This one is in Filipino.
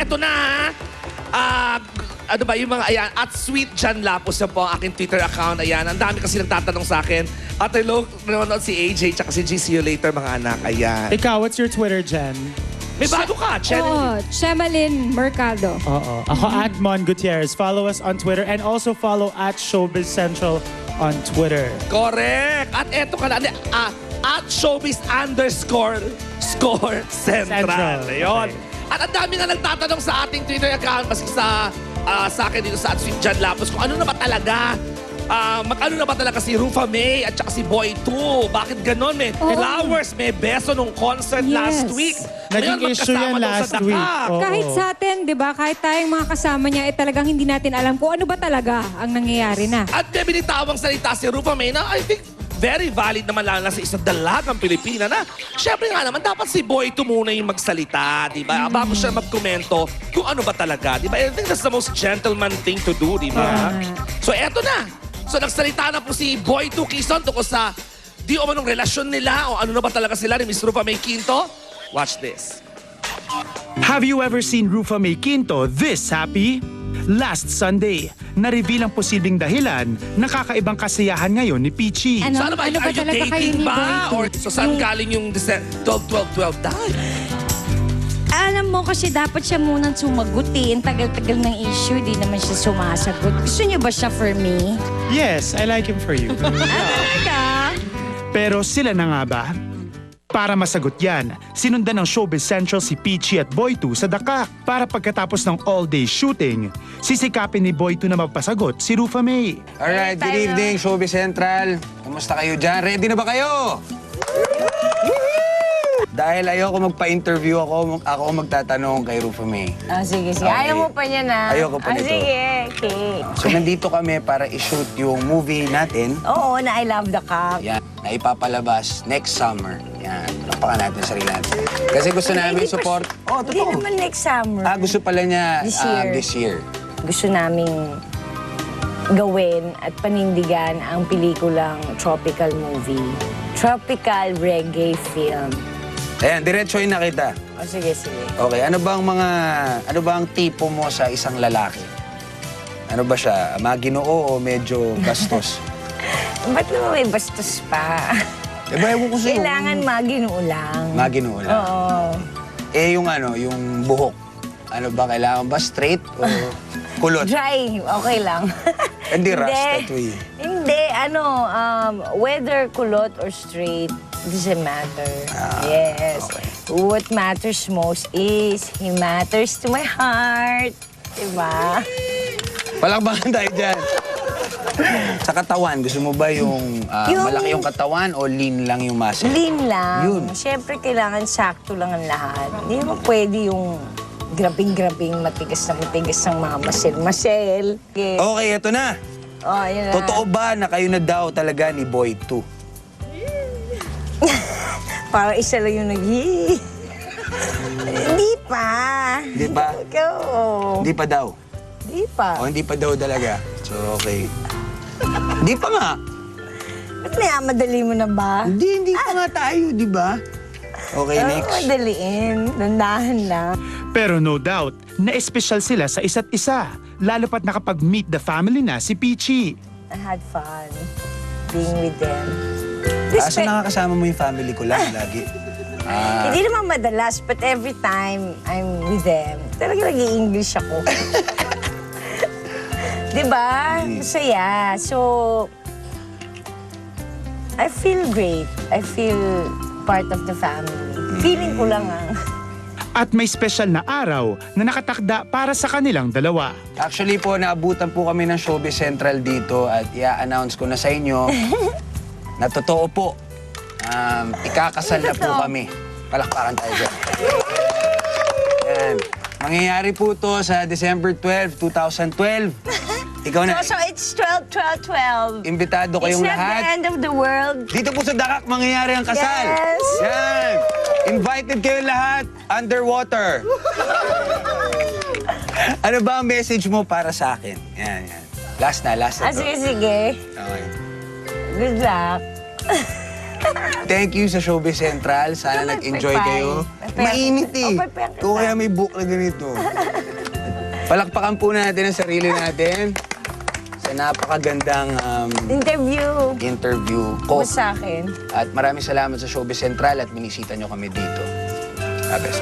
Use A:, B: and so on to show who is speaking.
A: eto na ha. Ano ba, yung mga, ayan, at Sweet Jan Lapus na po ang aking Twitter account. Ayan, ang dami kasi nagtatanong sa akin. At hello, nanonood si AJ, tsaka si G. See you later, mga anak. Ayan.
B: Ikaw, what's your Twitter, Jen?
A: May bago ka, Chen.
C: Oo, Shemalyn Mercado.
B: Oo. Ako, at Mon Gutierrez. Follow us on Twitter and also follow at Showbiz Central on Twitter.
A: Correct. At eto ka na, at showbiz_score central. Ayun.
B: Okay.
A: At ang dami nga nagtatanong sa ating Twitter account, maski sa akin dito sa Sweet Jan Lapus, kung ano na ba talaga, ano na ba talaga si Rufa May at saka si Boy 2? Bakit ganon? May flowers, may beso nung concert last week.
B: Naging
A: Ngayon,
B: issue yan
A: magkasama daw
B: last
A: sa
B: week.
A: Dakak.
B: Oo.
C: Kahit sa atin, di ba? Kahit tayong mga kasama niya, talagang hindi natin alam kung ano ba talaga ang nangyayari na.
A: At may binitawang salita si Rufa May na I think very valid naman lalo na sa isang dalagang Pilipina na syempre nga naman dapat si Boy 2 muna yung magsalita, di ba? Bago siya magkomento kung ano ba talaga, di ba? I think that's the most gentleman thing to do, di ba? So eto na. So nagsalita na po si Boy 2 Quezon tungkol sa di o manong relasyon nila o ano na ba talaga sila ni Miss Rufa May Quinto. Watch this.
D: Have you ever seen Rufa May Quinto this happy? Last Sunday, na-reveal ang posibleng dahilan ng kakaibang kasiyahan ngayon ni Peachy.
C: Ano?
A: So ano ba,
C: Ano ba
A: are you
C: talaga kayo
A: dating
C: ni Boy
A: ba?
C: 2?
A: Or so saan galing yung 12-12-12 dahil?
E: Alam mo kasi dapat siya munang sumagot eh. Ang tagal-tagal ng issue, di naman siya sumasagot. Gusto niyo ba siya for me?
B: Yes, I like him for you.
E: Talaga?
D: Pero sila na nga ba? Para masagot yan, sinundan ng Showbiz Central si Peachy at Boy 2 sa Dakak. Para pagkatapos ng all-day shooting, sisikapin ni Boy 2 na magpasagot si Rufa May.
F: Alright, good evening, Showbiz Central. Kamusta kayo dyan? Ready na ba kayo? Dahil ayoko magpa-interview ako magtatanong kay Rufa May.
E: Sige.
F: Okay.
E: Ayaw mo pa niya na.
F: Ayoko pa nito.
E: Sige, okay.
F: So nandito kami para i-shoot yung movie natin.
E: Oo, na I love the cock.
F: Yan, na ipapalabas next summer. Yan, lampakan natin sarili natin. Kasi gusto namin support. Oh,
E: Hindi
F: totoo.
E: naman next summer.
F: Gusto pala niya
E: This year. Gusto naming gawin at panindigan ang pelikulang tropical movie. Tropical reggae film.
F: Ayan, diretsoin na kita.
E: Sige.
F: Okay, ano bang tipo mo sa isang lalaki? Ano ba siya? Maginoo o medyo bastos?
E: Ba't naman may bastos pa?
F: Diba, ewan ko sa'yo.
E: Kailangan maginoo lang.
F: Maginoo lang.
E: Oo.
F: Yung buhok. Ano ba, kailangan ba straight o kulot?
E: Dry, okay lang.
F: Hindi rasta to eh.
E: Hindi, whether kulot or straight, doesn't matter. Yes.
F: okay.
E: What matters most is he matters to my heart. Diba?
F: Palakpakan tayo dyan. Sa katawan, gusto mo ba yung malaki yung katawan o lean lang yung muscle?
E: Lean lang.
F: Yun.
E: Siyempre, kailangan sakto lang ang lahat. Hindi mo pwede yung grabing-grabing matigas ng mga masel. Okay.
F: Okay, eto na.
E: Oh, yun na.
F: Totoo ba na kayo na daw talaga ni Boy 2?
E: Parang isa lang yung Hindi pa.
F: Hindi pa?
E: Oo.
F: Hindi pa daw.
E: Hindi pa.
F: O hindi pa daw talaga. So, okay. Hindi pa nga.
E: Ba't madali mo na ba?
F: Hindi pa nga tayo, di ba? Okay, next.
E: Madaliin. Dandahan lang.
D: Pero no doubt, na-espesyal sila sa isa't isa. Lalo pat nakapag-meet the family na si Peachy.
E: I had fun being with them.
F: So nakakasama mo yung family ko lang lagi.
E: Hindi naman madalas, but every time I'm with them, talaga nag-i-English ako. Diba? Masaya. So, I feel great. I feel part of the family. Feeling ko lang
D: At may special na araw na nakatakda para sa kanilang dalawa.
F: Actually po, naabutan po kami ng Showbiz Central dito at i-announce ko na sa inyo na totoo po. Ikakasal na po kami. Palakpakan tayo dyan. Yan. Mangyayari po to sa December 12, 2012. Ikaw na.
E: So it's 12-12-12.
F: Imbitado kayong
E: It's not
F: lahat.
E: the end of the world.
F: Dito po sa Dakak, mangyayari ang kasal.
E: Yes.
F: Yan. Invited kayo lahat. Underwater. Ano ba ang message mo para sa akin? Yan. Last na to.
E: Sige.
F: Okay.
E: Good luck.
F: thank you sa Showbiz Central. Sana nag-enjoy kayo. Mainit eh. Kung kaya may book na ganito. Palakpakan po natin ang sarili natin sa napakagandang interview ko.
E: Sa akin.
F: At maraming salamat sa Showbiz Central at binisita nyo kami dito. Abes.